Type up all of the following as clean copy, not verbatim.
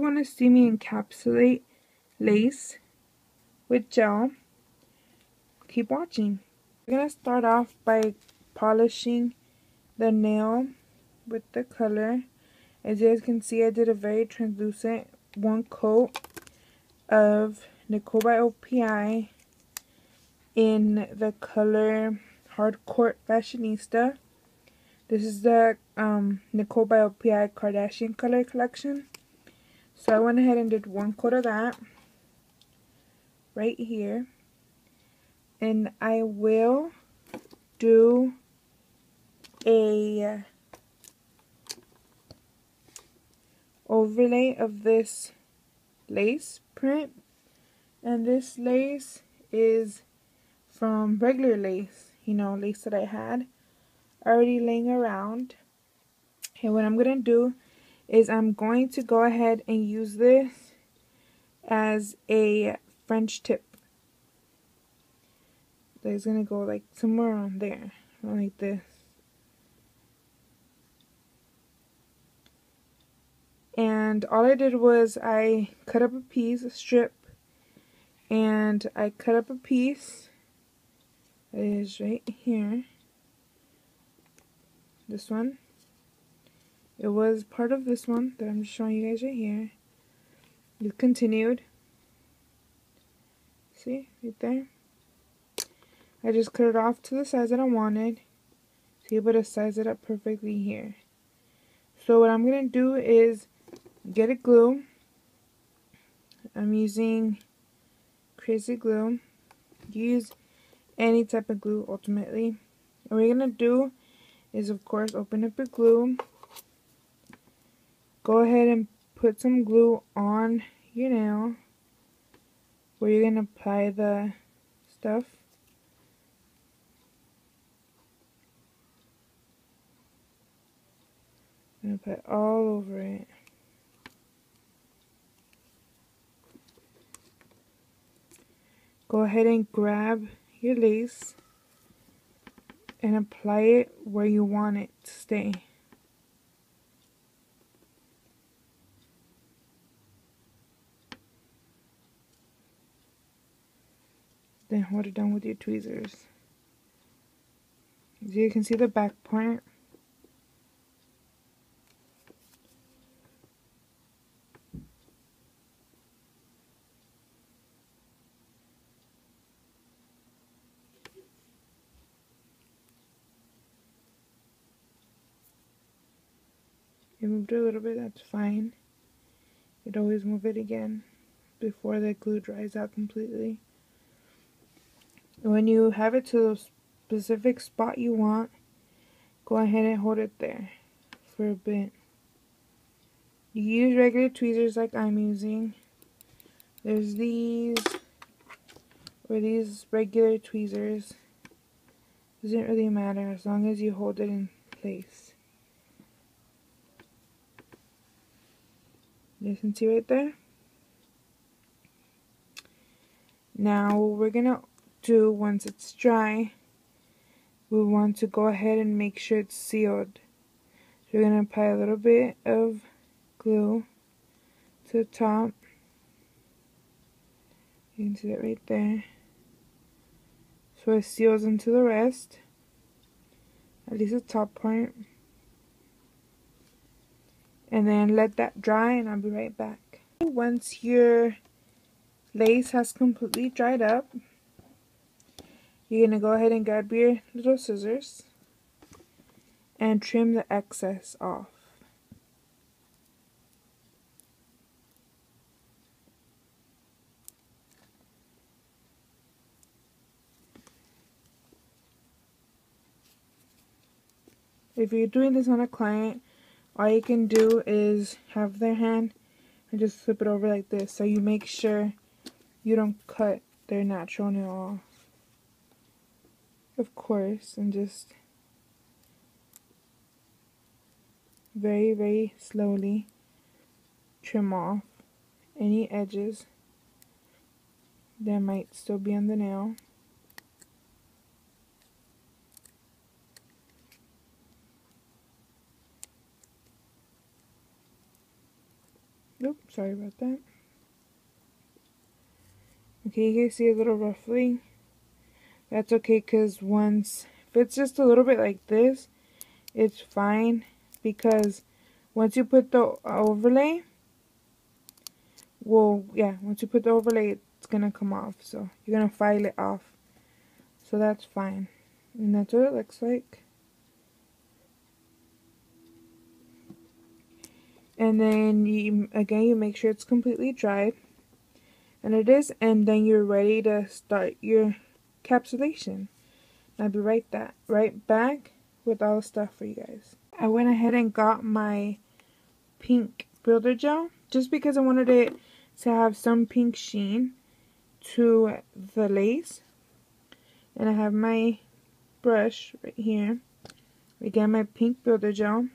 want to see me encapsulate lace with gel, keep watching. We're going to start off by polishing the nail with the color. As you guys can see, I did a very translucent one coat of Nicole by OPI in the color Hardcore Fashionista. This is the Nicole by OPI Kardashian color collection. So I went ahead and did one coat of that right here. And I will do a overlay of this lace print. And this lace is from regular lace, you know, lace that I had already laying around. And what I'm going to do is I'm going to go ahead and use this as a French tip. So it's going to go like somewhere around there, like this. And all I did was I cut up a piece, a strip, and I cut up a piece. It is right here. This one. It was part of this one that I'm just showing you guys right here. It continued. See, right there. I just cut it off to the size that I wanted to be able to size it up perfectly here. So what I'm going to do is get a glue. I'm using Crazy Glue. Use any type of glue ultimately. What we're going to do is, of course, open up your glue. Go ahead and put some glue on your nail where you're going to apply the stuff. I'm going to put it all over it. Go ahead and grab your lace and apply it where you want it to stay. Then hold it down with your tweezers. As you can see the back part. You moved it a little bit, that's fine. You'd always move it again before the glue dries out completely. When you have it to the specific spot you want, go ahead and hold it there for a bit. You use regular tweezers like I'm using. There's these, or these regular tweezers. Doesn't really matter as long as you hold it in place. You can see right there. Now what we're gonna do once it's dry, we want to go ahead and make sure it's sealed. So we're gonna apply a little bit of glue to the top. You can see that right there. So it seals into the rest, at least the top part. And then let that dry and I'll be right back. Once your lace has completely dried up, you're going to go ahead and grab your little scissors and trim the excess off. If you're doing this on a client, all you can do is have their hand and just flip it over like this, so you make sure you don't cut their natural nail off. Of course, and just very, very slowly trim off any edges that might still be on the nail. Oops. Sorry about that. Okay, you guys see a little roughly? That's okay, because if it's just a little bit like this, it's fine, because once you put the overlay, once you put the overlay, it's gonna come off, so you're gonna file it off, so that's fine. And that's what it looks like. And then you make sure it's completely dried, and it is, and then you're ready to start your encapsulation. I'll be right back with all the stuff for you guys. I went ahead and got my pink builder gel just because I wanted it to have some pink sheen to the lace. And I have my brush right here. Again, my pink builder gel.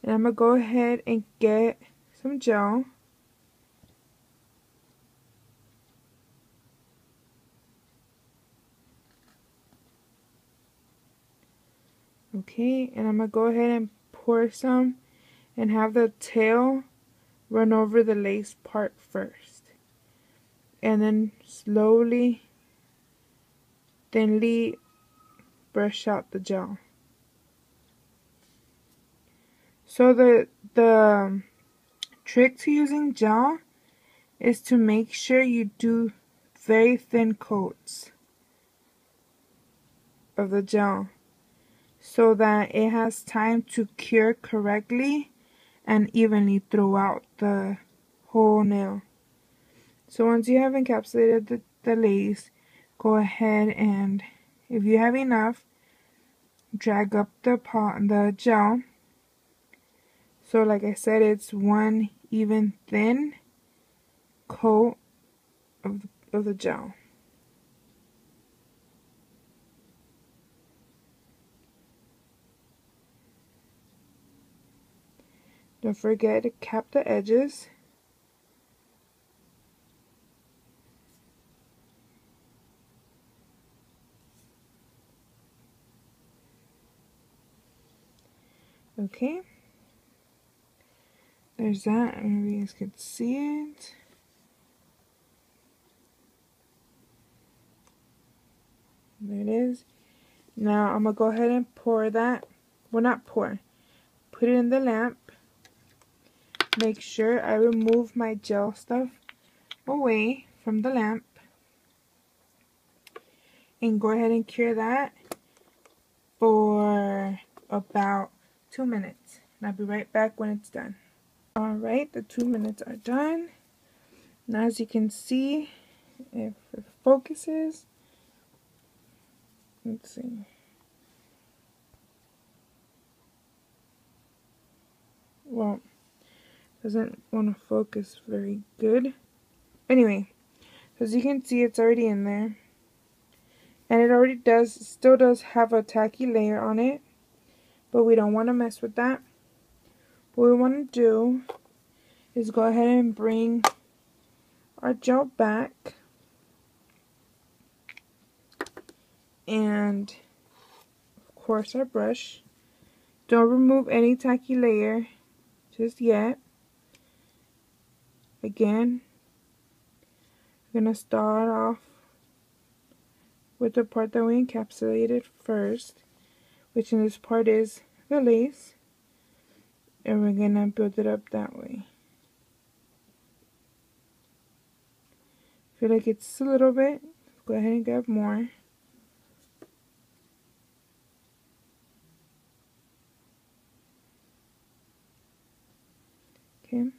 And I'm going to go ahead and get some gel. Okay, and I'm going to go ahead and pour some and have the tail run over the lace part first. And then slowly, thinly brush out the gel. So the trick to using gel is to make sure you do very thin coats of the gel so that it has time to cure correctly and evenly throughout the whole nail. So once you have encapsulated the lace, go ahead and, if you have enough, drag up the gel. So like I said, it's one even thin coat of the gel. Don't forget to cap the edges. Okay. There's that. Maybe you guys can see it. There it is. Now I'm going to go ahead and pour that. Well, not pour. Put it in the lamp. Make sure I remove my gel stuff away from the lamp. And go ahead and cure that for about 2 minutes. And I'll be right back when it's done. Alright, the 2 minutes are done. Now as you can see, if it focuses, let's see. Well, doesn't want to focus very good. Anyway, as you can see, it's already in there. And it already still does have a tacky layer on it. But we don't want to mess with that. What we want to do is go ahead and bring our gel back. And, of course, our brush. Don't remove any tacky layer just yet. Again, we're going to start off with the part that we encapsulated first, which in this part is the lace, and we're going to build it up that way. Feel like it's a little bit, go ahead and grab more. Okay.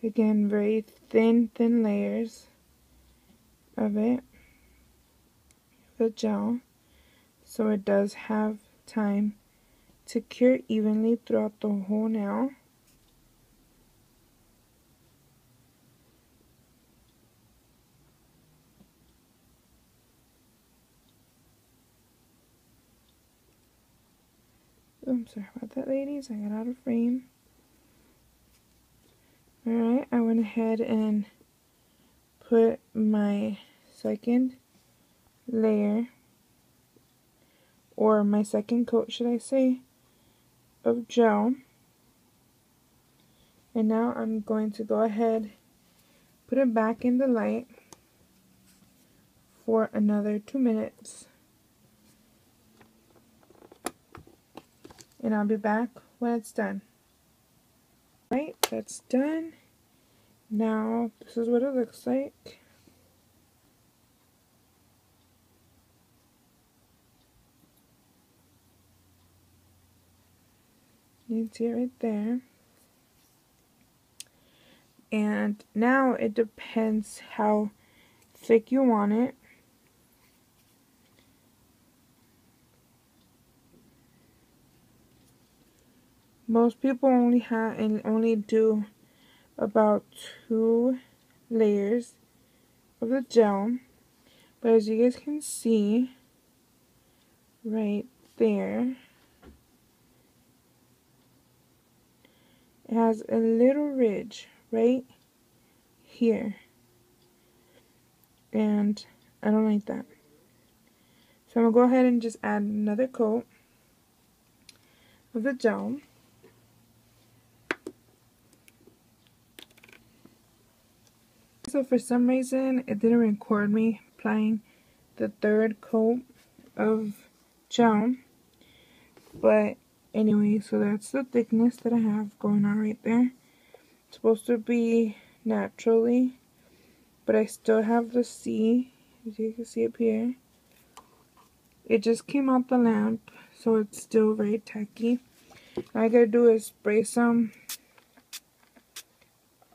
Again, very thin layers of it, the gel, so it does have time to cure evenly throughout the whole nail. Oh, I'm sorry about that, ladies. I got out of frame. Alright, I went ahead and put my second layer, or my second coat, should I say, of gel. And now I'm going to go ahead, put it back in the light for another 2 minutes. And I'll be back when it's done. Right, that's done. Now, this is what it looks like. You can see it right there. And now it depends how thick you want it. Most people only do about 2 layers of the gel, but as you guys can see right there, it has a little ridge right here, and I don't like that. So I'm gonna go ahead and just add another coat of the gel. So for some reason it didn't record me applying the third coat of gel, but anyway, so that's the thickness that I have going on right there. It's supposed to be naturally, but I still have the C, as you can see up here. It just came out the lamp, so it's still very tacky. All I gotta do is spray some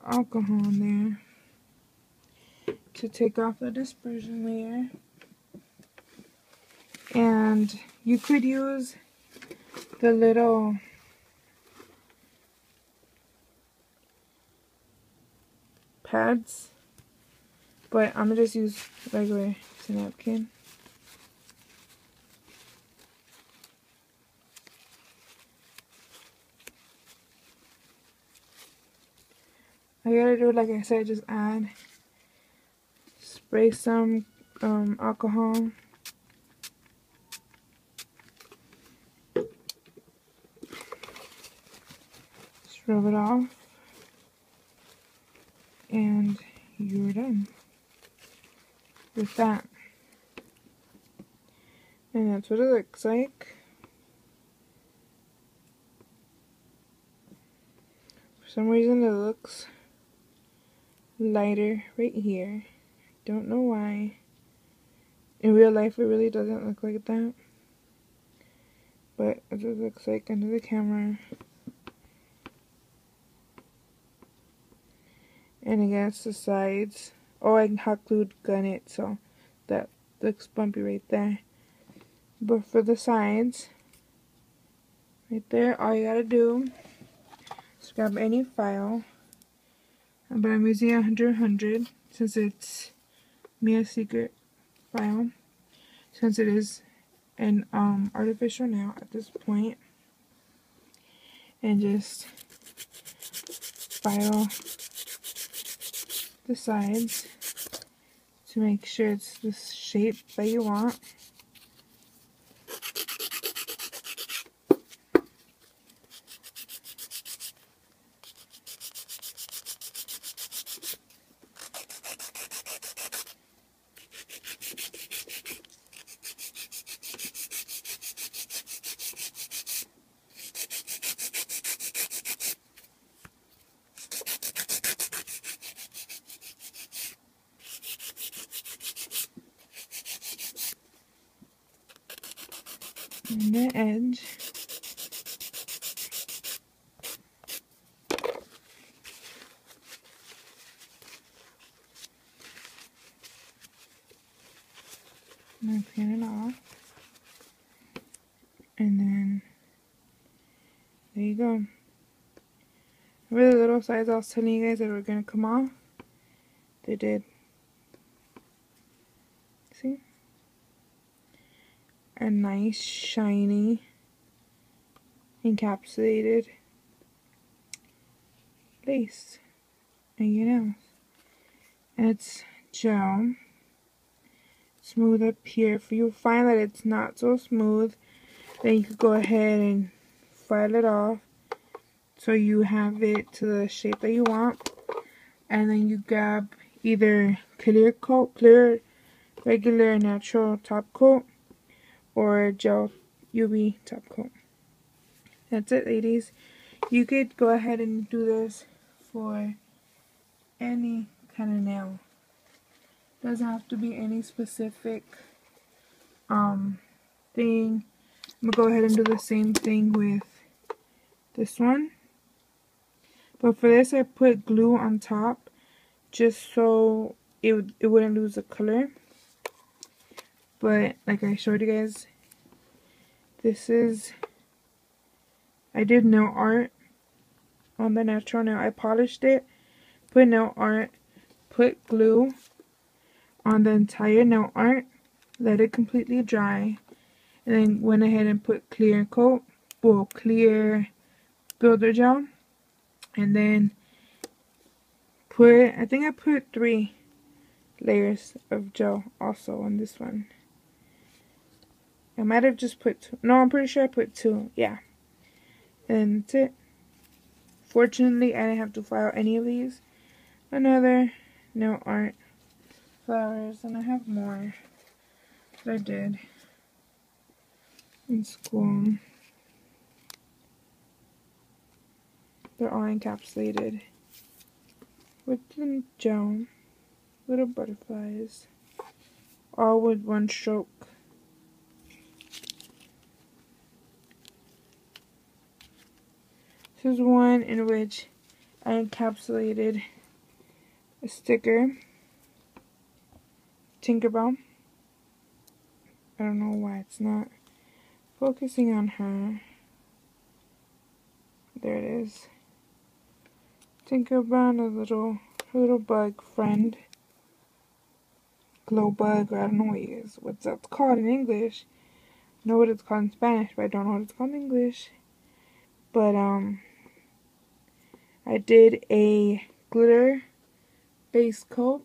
alcohol in there to take off the dispersion layer. And you could use the little pads, but I'm gonna just use regular napkin. I gotta do, like I said, just spray some alcohol. Just rub it off, and you're done with that. And that's what it looks like. For some reason it looks lighter right here. Don't know why. In real life it really doesn't look like that, but it looks like under the camera. And against the sides, oh, I hot glued gun it, so that looks bumpy right there. But for the sides, right there, all you gotta do is grab any file, but I'm using a 100 since it's Mia's secret file, since it is an artificial nail at this point, and just file the sides to make sure it's the shape that you want. And the edge. And I pin it off. And then there you go. Really little sides I was telling you guys that were gonna come off. They did. See? A nice shiny encapsulated lace and your nails. And it's gel. smooth up here. If you find that it's not so smooth, then you could go ahead and file it off so you have it to the shape that you want. And then you grab either clear coat, clear regular natural top coat, or gel UV top coat. That's it, ladies. You could go ahead and do this for any kind of nail. Doesn't have to be any specific thing. I'm gonna go ahead and do the same thing with this one. But for this, I put glue on top just so it wouldn't lose the color. But like I showed you guys, I did nail art on the natural nail. I polished it, put nail art, put glue on the entire nail art, let it completely dry, and then went ahead and put clear coat, well, clear builder gel, and then I think I put 3 layers of gel also on this one. I might have just put 2. No, I'm pretty sure I put 2. Yeah. And that's it. Fortunately, I didn't have to file any of these. Another nail art flowers, and I have more that I did in school. They're all encapsulated with the gel, little butterflies, all with 1 stroke. This is one in which I encapsulated a sticker, Tinkerbell. I don't know why it's not focusing on her. There it is. Tinkerbell, a little bug friend. Glow bug, or I don't know what that's called in English. I know what it's called in Spanish, but I don't know what it's called in English. But I did a glitter base coat.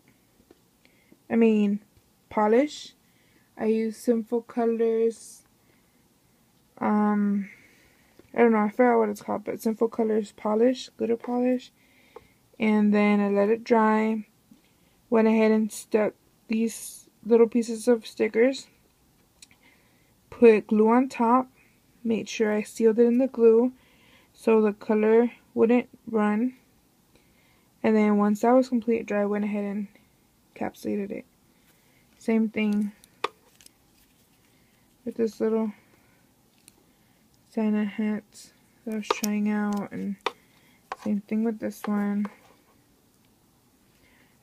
Polish. I used Simple Colors. I don't know, I forgot what it's called, but Simple Colors polish, glitter polish. And then I let it dry. Went ahead and stuck these little pieces of stickers. Put glue on top. Made sure I sealed it in the glue so the color wouldn't run. And then once that was completely dry, I went ahead and encapsulated it. Same thing with this little Santa hat that I was trying out, and same thing with this one.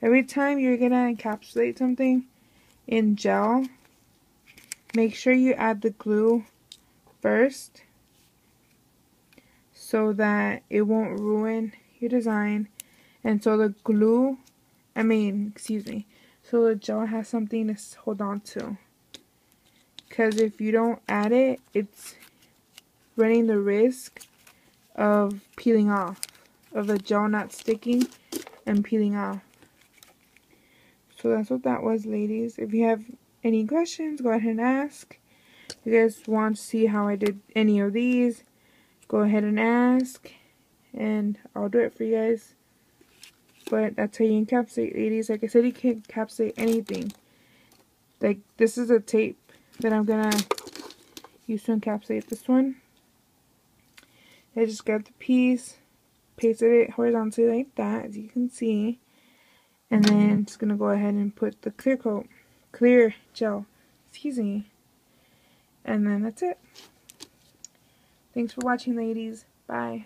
Every time you're gonna encapsulate something in gel, make sure you add the glue first so that it won't ruin your design, and so the so the gel has something to hold on to. Because if you don't add it, it's running the risk of peeling off, of the gel not sticking and peeling off. So that's what that was, ladies. If you have any questions, go ahead and ask. If you guys want to see how I did any of these, go ahead and ask, and I'll do it for you guys. But that's how you encapsulate, ladies. Like I said, you can encapsulate anything. Like, this is a tape that I'm gonna use to encapsulate this one. I just grabbed the piece, pasted it horizontally like that, as you can see. And then just gonna go ahead and put the clear gel, and then that's it. Thanks for watching, ladies. Bye.